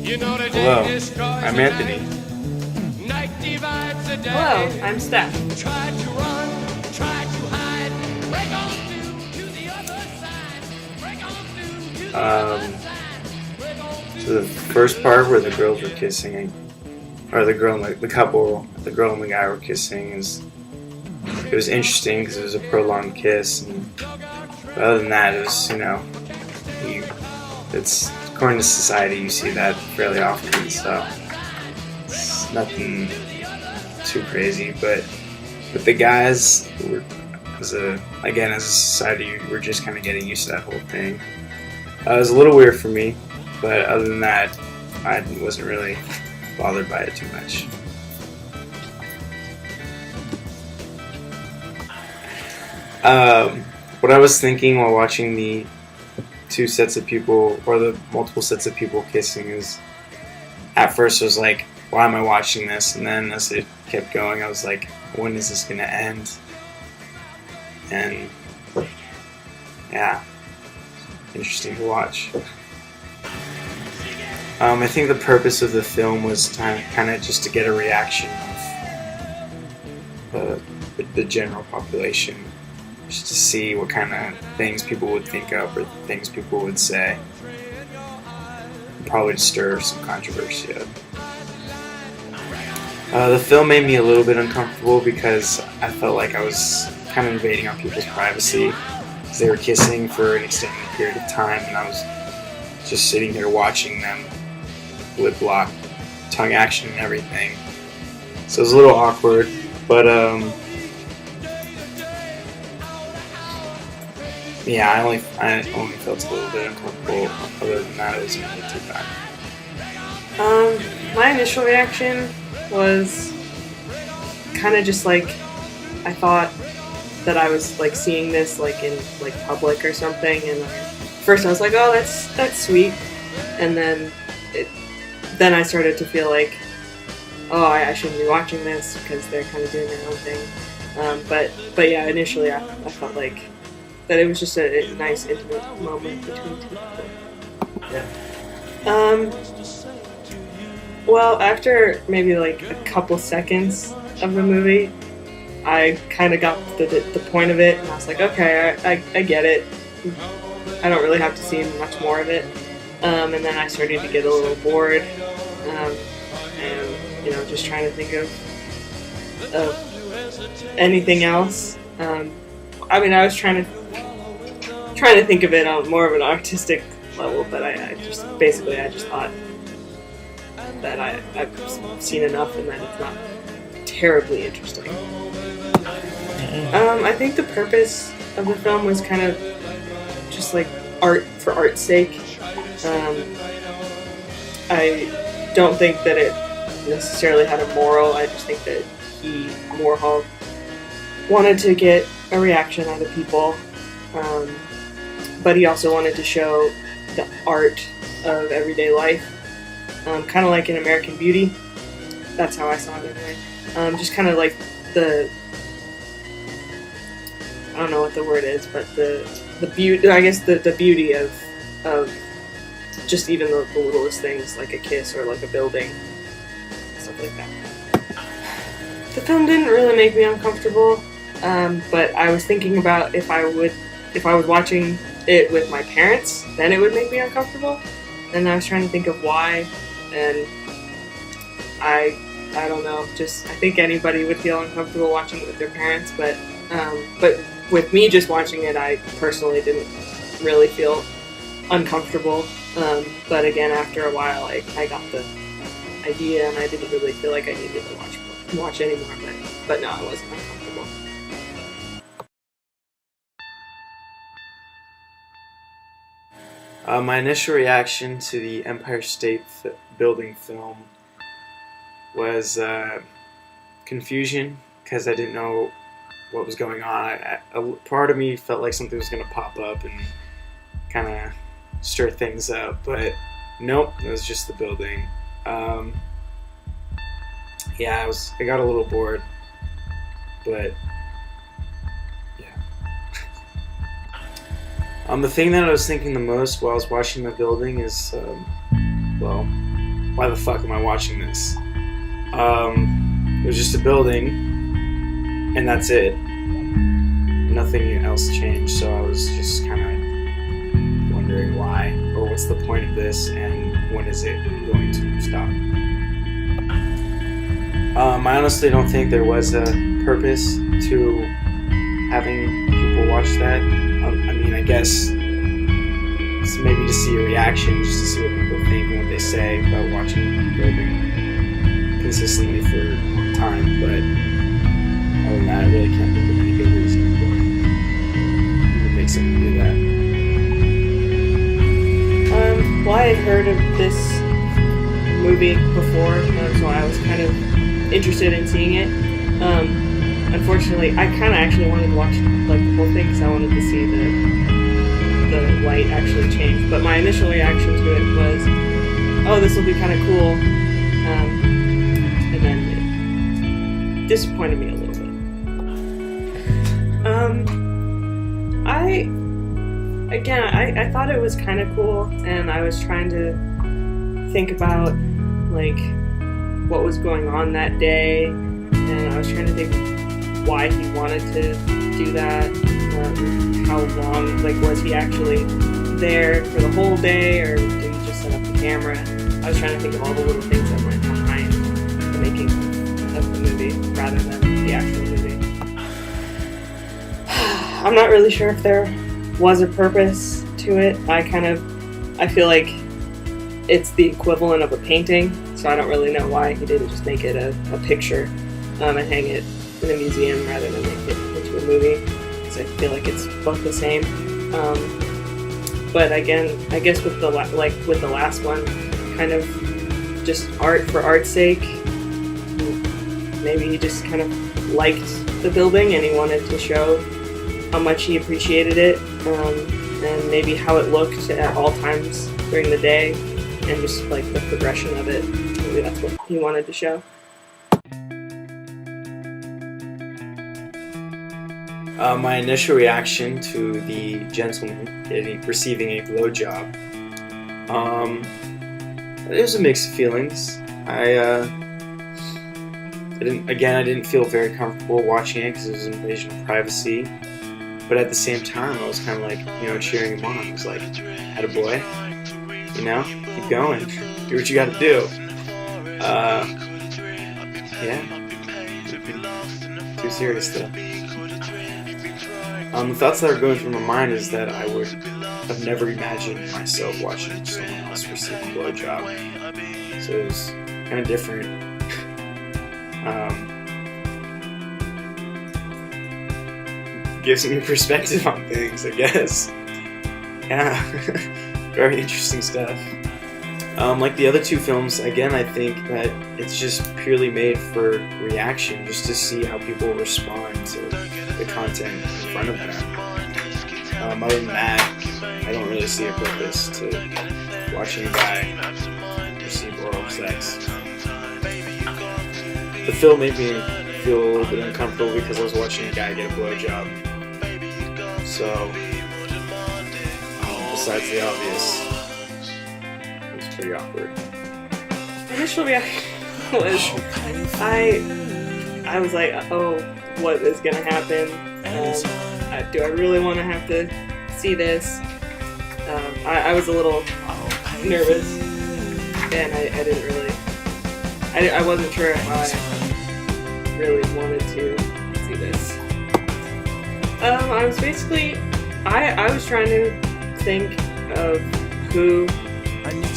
Hello, I'm Anthony. Hello, I'm Steph. So the first part where the girls were kissing, or the girl and the couple, the girl and the guy were kissing, it was interesting because it was a prolonged kiss. But other than that, it was it's according to society you see that fairly often, so it's nothing too crazy. But with the guys, as a society, we're just kind of getting used to that whole thing. It was a little weird for me, but other than that, I wasn't really bothered by it too much. What I was thinking while watching the two sets of people, or the multiple sets of people kissing, is at first I was like, why am I watching this? And then as it kept going, I was like, when is this going to end? And yeah, interesting to watch. I think the purpose of the film was kind of just to get a reaction of the general population, just to see what kind of things people would think of or things people would say. Probably to stir some controversy up. The film made me a little bit uncomfortable because I felt like I was kind of invading on people's privacy, because they were kissing for an extended period of time, and I was just sitting here watching them, lip lock, tongue action and everything. So it was a little awkward, but yeah, I only felt a little bit uncomfortable. Other than that, it wasn't really too bad. My initial reaction was kind of just like, I thought that I was like seeing this like in like public or something, and first I was like, oh, that's sweet, and then I started to feel like, oh, I shouldn't be watching this because they're kind of doing their own thing. But yeah, initially I felt like that it was just a nice intimate moment between two people. Yeah. Well, after maybe like a couple seconds of the movie, I kind of got the point of it, and I was like, okay, I get it. I don't really have to see much more of it. And then I started to get a little bored, and just trying to think of anything else. I was trying to think of it on more of an artistic level, but I just thought that I've seen enough and that it's not terribly interesting. I think the purpose of the film was kind of just like art for art's sake. I don't think that it necessarily had a moral. I just think that Warhol, wanted to get a reaction out of people, but he also wanted to show the art of everyday life, kind of like in American Beauty. That's how I saw it anyway. Just kind of like I don't know what the word is, but the beauty, I guess the beauty of just even the littlest things, like a kiss or like a building, stuff like that. The film didn't really make me uncomfortable, but I was thinking about if I was watching it with my parents, then it would make me uncomfortable. And I was trying to think of why, and I don't know. Just I think anybody would feel uncomfortable watching it with their parents, but with me just watching it, I personally didn't really feel uncomfortable. But again, after a while, I got the idea, and I didn't really feel like I needed to watch anymore. But no, I wasn't uncomfortable. My initial reaction to the Empire State Building film was confusion, because I didn't know what was going on. A part of me felt like something was going to pop up and kind of stir things up, but nope, it was just the building. Yeah, I got a little bored, but yeah. The thing that I was thinking the most while I was watching the building is, why the fuck am I watching this? It was just a building, and that's it. Nothing else changed, so I was just kind of wondering why, or what's the point of this, and when is it going to stop? I honestly don't think there was a purpose to having people watch that. I mean, I guess it's maybe to see a reaction, just to see what people think and what they say about watching building consistently for a long time, but other than that, I really can't think of any good reason for it would make someone do that. Well, I had heard of this movie before, so I was kind of interested in seeing it. Unfortunately, I kind of actually wanted to watch like the whole thing because I wanted to see the light actually change. But my initial reaction to it was, "Oh, this will be kind of cool," and then it disappointed me a little bit. I thought it was kind of cool, and I was trying to think about like what was going on that day, and I was trying to think why he wanted to do that, how long, like was he actually there for the whole day, or did he just set up the camera? I was trying to think of all the little things that went behind the making of the movie rather than the actual movie. I'm not really sure if there was a purpose to it. I feel like it's the equivalent of a painting, so I don't really know why he didn't just make it a picture and hang it in a museum rather than make it into a movie, because I feel like it's both the same. But again, I guess with the last one, kind of just art for art's sake. Maybe he just kind of liked the building and he wanted to show how much he appreciated it, and maybe how it looked at all times during the day, and just like the progression of it. Maybe that's what he wanted to show. My initial reaction to the gentleman receiving a blowjob, it was a mix of feelings. I didn't feel very comfortable watching it because it was an invasion of privacy. But at the same time, I was kind of like, cheering him on. I was like, attaboy, keep going, do what you got to do. Too serious though. The thoughts that are going through my mind is that I would have never imagined myself watching someone else receive a blowjob. So it was kind of different. Gives me perspective on things, I guess. Yeah, very interesting stuff. Like the other two films, again, I think that it's just purely made for reaction, just to see how people respond to the content in front of them. Other than that, I don't really see a purpose to watching a guy receive oral sex. The film made me feel a little bit uncomfortable because I was watching a guy get a blowjob. So, besides the obvious, it was pretty awkward. Initial reaction was, I was like, oh, what is gonna happen? Do I really want to have to see this? I was a little nervous, and I didn't really, I wasn't sure if I really wanted to see this. I was basically, I was trying to think of who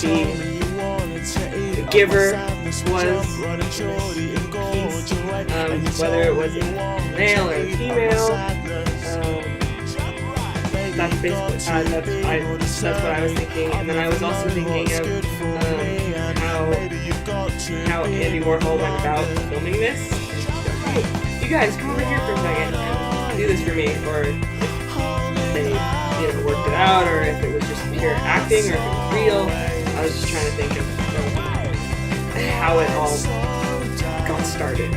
the giver was in this piece, whether it was a male or a female. That's basically that's what I was thinking, and then I was also thinking of how Andy Warhol went about filming this. Hey, you guys, come over here for a second and do this for me, or if they worked it out, or if it was just pure acting, or if it was real. I was just trying to think of how it all got started.